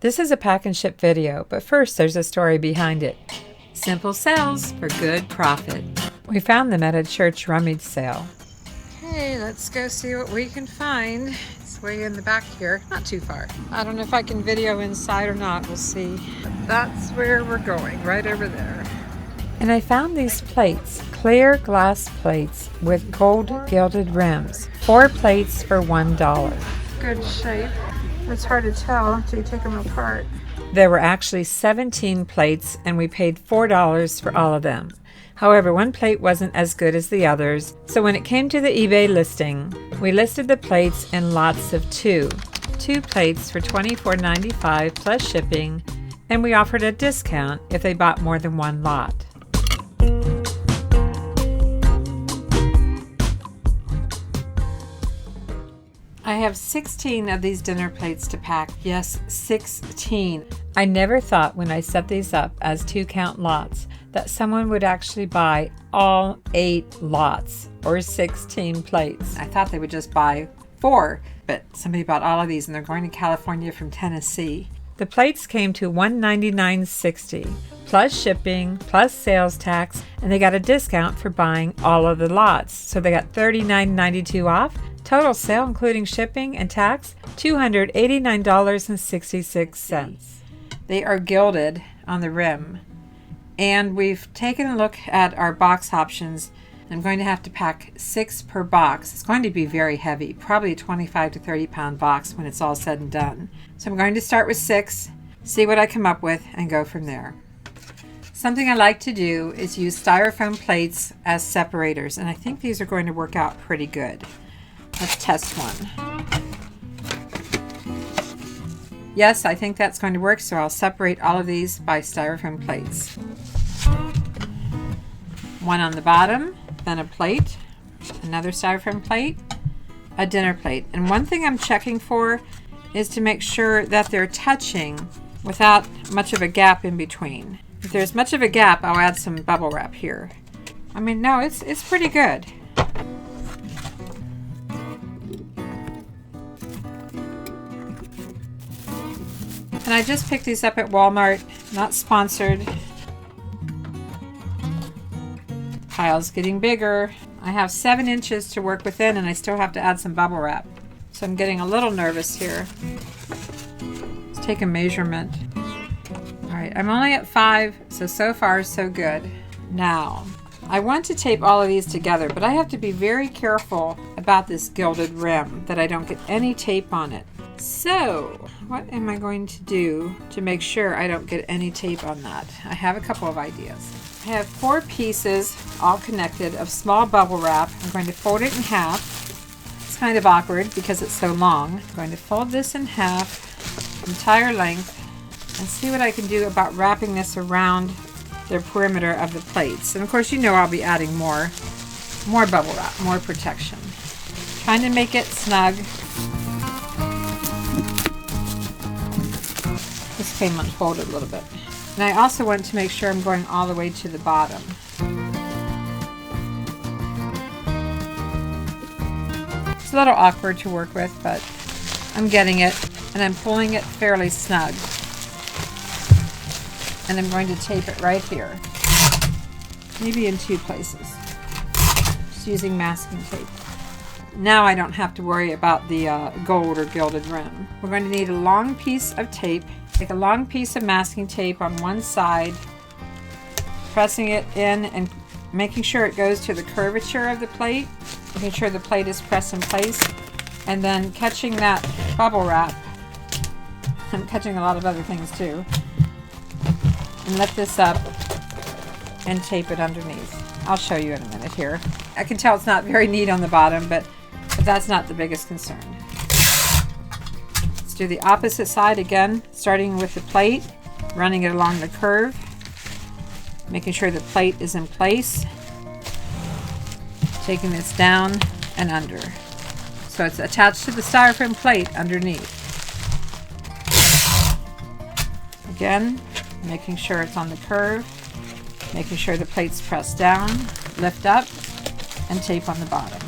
This is a pack and ship video, but first there's a story behind it. Simple sales for good profit. We found them at a church rummage sale. Okay, let's go see what we can find. It's way in the back here, not too far. I don't know if I can video inside or not, we'll see. But that's where we're going, right over there. And I found these plates, clear glass plates with gold gilded rims. 4 plates for $1. Good shape. It's hard to tell until you take them apart. There were actually 17 plates and we paid $4 for all of them. However, one plate wasn't as good as the others, so when it came to the eBay listing, we listed the plates in lots of 2. 2 plates for $24.95 plus shipping, and we offered a discount if they bought more than one lot. I have 16 of these dinner plates to pack. Yes, 16. I never thought when I set these up as 2-count lots that someone would actually buy all 8 lots or 16 plates. I thought they would just buy 4, but somebody bought all of these and they're going to California from Tennessee. The plates came to $199.60 plus shipping plus sales tax, and they got a discount for buying all of the lots. So they got $39.92 off. Total sale, including shipping and tax, $289.66. They are gilded on the rim. And we've taken a look at our box options. I'm going to have to pack 6 per box. It's going to be very heavy, probably a 25 to 30 pound box when it's all said and done. So I'm going to start with 6, see what I come up with, and go from there. Something I like to do is use styrofoam plates as separators, and I think these are going to work out pretty good. Let's test one. Yes, I think that's going to work, so I'll separate all of these by styrofoam plates. One on the bottom, then a plate, another styrofoam plate, a dinner plate. And one thing I'm checking for is to make sure that they're touching without much of a gap in between. If there's much of a gap, I'll add some bubble wrap here. I mean, no, it's pretty good. And I just picked these up at Walmart, not sponsored. Pile's getting bigger. I have 7 inches to work within and I still have to add some bubble wrap. So I'm getting a little nervous here. Let's take a measurement. All right, I'm only at 5, so far so good. Now, I want to tape all of these together, but I have to be very careful about this gilded rim that I don't get any tape on it. So, what am I going to do to make sure I don't get any tape on that? I have a couple of ideas. I have 4 pieces, all connected, of small bubble wrap. I'm going to fold it in half. It's kind of awkward because it's so long. I'm going to fold this in half, entire length, and see what I can do about wrapping this around the perimeter of the plates. And of course, you know I'll be adding more bubble wrap, more protection. Trying to make it snug. This came unfolded a little bit. And I also want to make sure I'm going all the way to the bottom. It's a little awkward to work with, but I'm getting it, and I'm pulling it fairly snug. And I'm going to tape it right here. Maybe in 2 places. Just using masking tape. Now I don't have to worry about the gold or gilded rim. We're going to need a long piece of tape. Take a long piece of masking tape on one side, pressing it in and making sure it goes to the curvature of the plate, making sure the plate is pressed in place, and then catching that bubble wrap. I'm catching a lot of other things too. And lift this up and tape it underneath. I'll show you in a minute here. I can tell it's not very neat on the bottom, but that's not the biggest concern. Let's do the opposite side again, starting with the plate, running it along the curve, making sure the plate is in place, taking this down and under. So it's attached to the styrofoam plate underneath. Again, making sure it's on the curve, making sure the plate's pressed down, lift up, and tape on the bottom.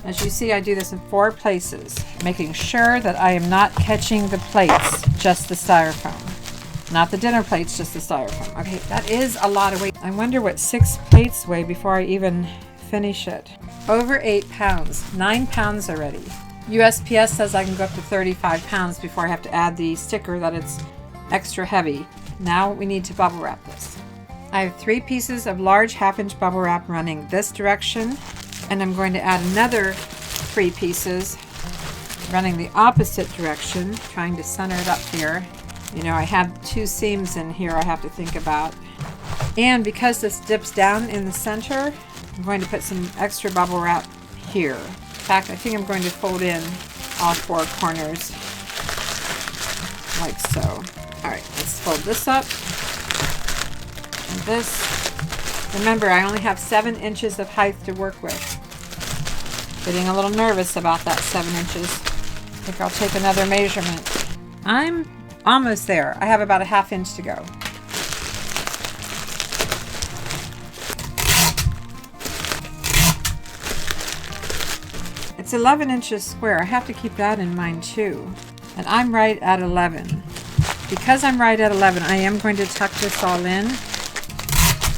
As you see, I do this in 4 places, making sure that I am not catching the plates, just the styrofoam. Not the dinner plates, just the styrofoam. Okay, that is a lot of weight. I wonder what 6 plates weigh before I even finish it. Over 8 pounds, 9 pounds already. USPS says I can go up to 35 pounds before I have to add the sticker that it's extra heavy. Now we need to bubble wrap this. I have 3 pieces of large 1/2-inch bubble wrap running this direction, and I'm going to add another 3 pieces running the opposite direction, trying to center it up here. You know, I have 2 seams in here I have to think about. And because this dips down in the center, I'm going to put some extra bubble wrap here. In fact, I think I'm going to fold in all 4 corners like so. All right, let's fold this up. And this, remember, I only have 7 inches of height to work with. Getting a little nervous about that 7 inches. I think I'll take another measurement. I'm almost there. I have about a 1/2 inch to go. It's 11 inches square. I have to keep that in mind too. And I'm right at 11. Because I'm right at 11, I am going to tuck this all in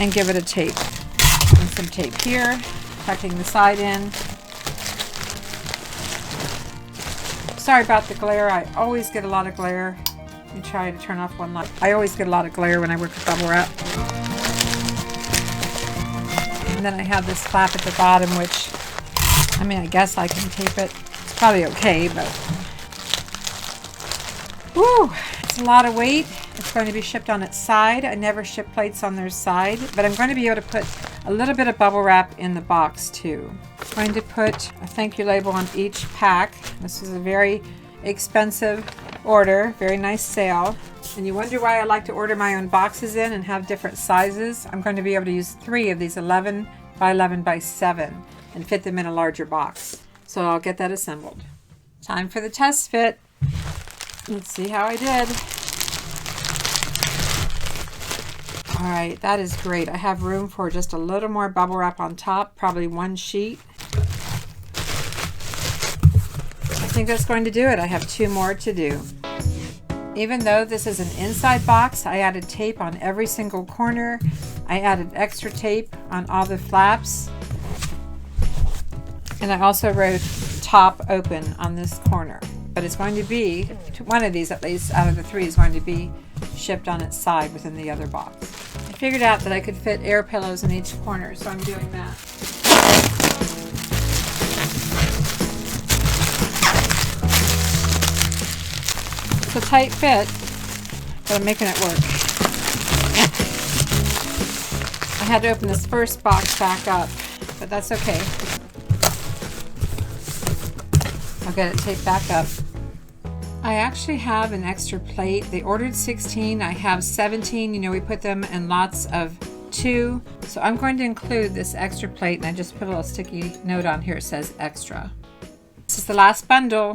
and give it a tape. And some tape here, tucking the side in. Sorry about the glare. I always get a lot of glare. Let me try to turn off one light. I always get a lot of glare when I work with bubble wrap. And then I have this flap at the bottom, which, I mean, I guess I can tape it. It's probably okay, but... Woo! It's a lot of weight. It's going to be shipped on its side. I never ship plates on their side, but I'm going to be able to put a little bit of bubble wrap in the box too. I'm going to put a thank you label on each pack. This is a very expensive order, very nice sale. And you wonder why I like to order my own boxes in and have different sizes. I'm going to be able to use 3 of these 11 by 11 by 7 and fit them in a larger box. So I'll get that assembled. Time for the test fit. Let's see how I did. All right, that is great. I have room for just a little more bubble wrap on top, probably 1 sheet. I think that's going to do it. I have 2 more to do. Even though this is an inside box, I added tape on every single corner. I added extra tape on all the flaps. And I also wrote top open on this corner. But it's going to be, one of these at least out of the 3 is going to be shipped on its side within the other box. I figured out that I could fit air pillows in each corner, so I'm doing that. It's a tight fit, but I'm making it work. I had to open this first box back up, but that's okay. I'll get it taped back up. I actually have an extra plate. They ordered 16. I have 17. You know, we put them in lots of 2. So I'm going to include this extra plate, and I just put a little sticky note on here. It says extra. This is the last bundle.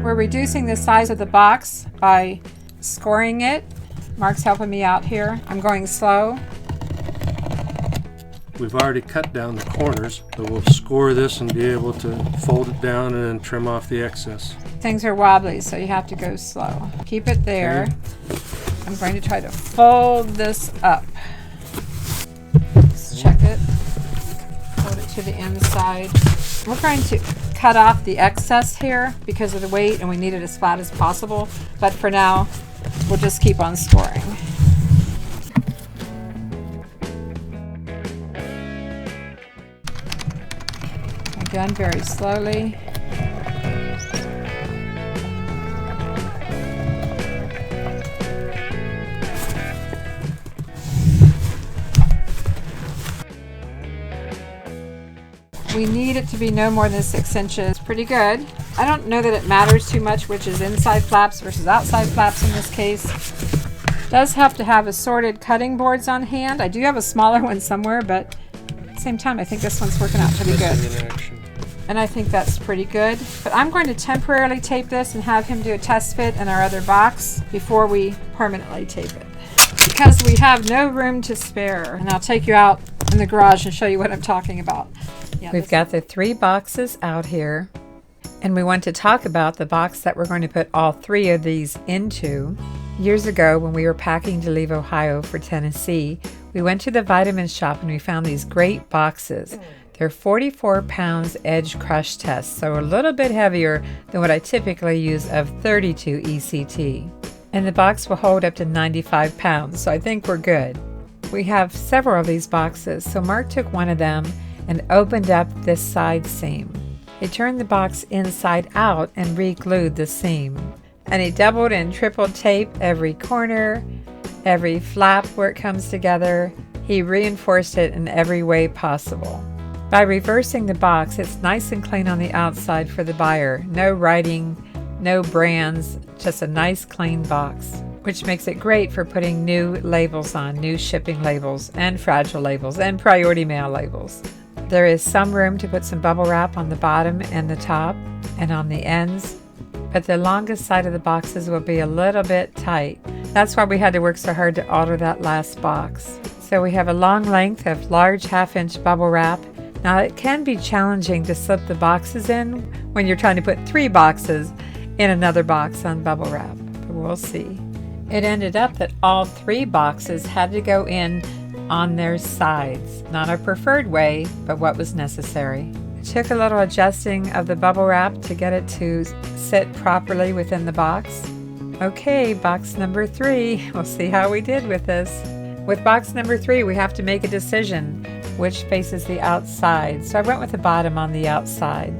We're reducing the size of the box by scoring it. Mark's helping me out here. I'm going slow. We've already cut down the corners, but we'll score this and be able to fold it down and then trim off the excess. Things are wobbly, so you have to go slow. Keep it there. Okay. I'm going to try to fold this up. Let's check it. Fold it to the inside. We're going to cut off the excess here because of the weight, and we need it as flat as possible. But for now, we'll just keep on scoring. Again, very slowly. We need it to be no more than 6 inches. Pretty good. I don't know that it matters too much which is inside flaps versus outside flaps in this case. Does have to have assorted cutting boards on hand. I do have a smaller one somewhere, but at the same time I think this one's working out pretty good. And I think that's pretty good. But I'm going to temporarily tape this and have him do a test fit in our other box before we permanently tape it. Because we have no room to spare. And I'll take you out in the garage and show you what I'm talking about. Yeah, we've got the 3 boxes out here. And we want to talk about the box that we're going to put all 3 of these into. Years ago, when we were packing to leave Ohio for Tennessee, we went to the vitamin shop and we found these great boxes. They're 44 pounds edge crush test, so a little bit heavier than what I typically use of 32 ECT. And the box will hold up to 95 pounds, so I think we're good. We have several of these boxes, so Mark took one of them and opened up this side seam. He turned the box inside out and re-glued the seam. And he doubled and tripled tape every corner, every flap where it comes together. He reinforced it in every way possible. By reversing the box, it's nice and clean on the outside for the buyer. No writing, no brands, just a nice clean box, which makes it great for putting new labels on, new shipping labels and fragile labels and priority mail labels. There is some room to put some bubble wrap on the bottom and the top and on the ends, but the longest side of the boxes will be a little bit tight. That's why we had to work so hard to alter that last box. So we have a long length of large 1/2-inch bubble wrap. Now it can be challenging to slip the boxes in when you're trying to put 3 boxes in another box on bubble wrap, but we'll see. It ended up that all 3 boxes had to go in on their sides. Not our preferred way, but what was necessary. It took a little adjusting of the bubble wrap to get it to sit properly within the box. Okay, box number 3. We'll see how we did with this. With box number 3, we have to make a decision which faces the outside. So I went with the bottom on the outside.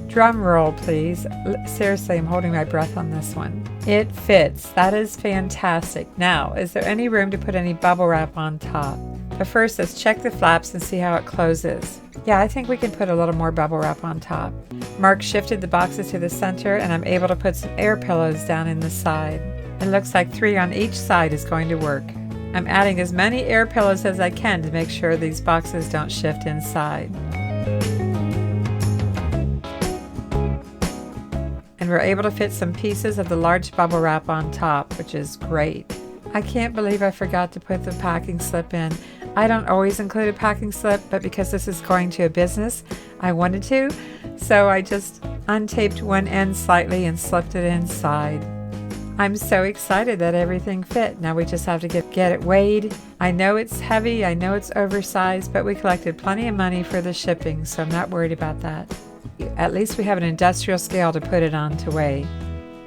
Drum roll, please. Seriously, I'm holding my breath on this one. It fits. That is fantastic. Now, is there any room to put any bubble wrap on top? But first, let's check the flaps and see how it closes. Yeah, I think we can put a little more bubble wrap on top. Mark shifted the boxes to the center and I'm able to put some air pillows down in the side. It looks like 3 on each side is going to work. I'm adding as many air pillows as I can to make sure these boxes don't shift inside. And we're able to fit some pieces of the large bubble wrap on top, which is great. I can't believe I forgot to put the packing slip in. I don't always include a packing slip, but because this is going to a business, I wanted to. So I just untaped one end slightly and slipped it inside. I'm so excited that everything fit. Now we just have to get it weighed. I know it's heavy, I know it's oversized, but we collected plenty of money for the shipping, so I'm not worried about that. At least we have an industrial scale to put it on to weigh.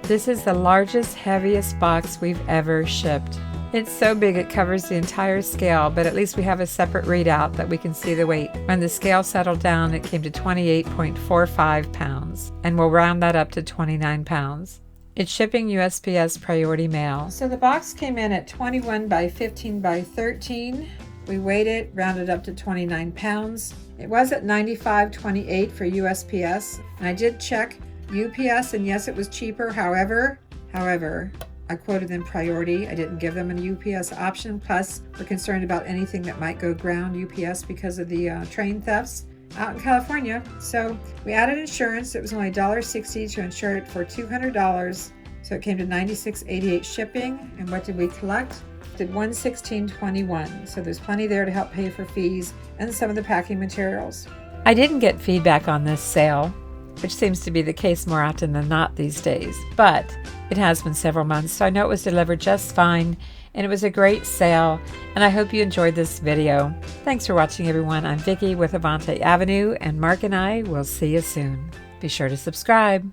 This is the largest, heaviest box we've ever shipped. It's so big it covers the entire scale, but at least we have a separate readout that we can see the weight. When the scale settled down, it came to 28.45 pounds, and we'll round that up to 29 pounds. It's shipping USPS priority mail. So the box came in at 21 by 15 by 13. We weighed it, rounded up to 29 pounds. It was at $95.28 for USPS. And I did check UPS, and yes, it was cheaper. However, I quoted them priority. I didn't give them a UPS option. Plus, we're concerned about anything that might go ground UPS because of the train thefts out in California. So we added insurance. It was only $1.60 to insure it for $200. So it came to $96.88 shipping. And what did we collect? Did $116.21. So there's plenty there to help pay for fees and some of the packing materials. I didn't get feedback on this sale, which seems to be the case more often than not these days, but it has been several months, so I know it was delivered just fine, and it was a great sale, and I hope you enjoyed this video. Thanks for watching, everyone. I'm Vicki with Avante Avenue, and Mark and I will see you soon. Be sure to subscribe.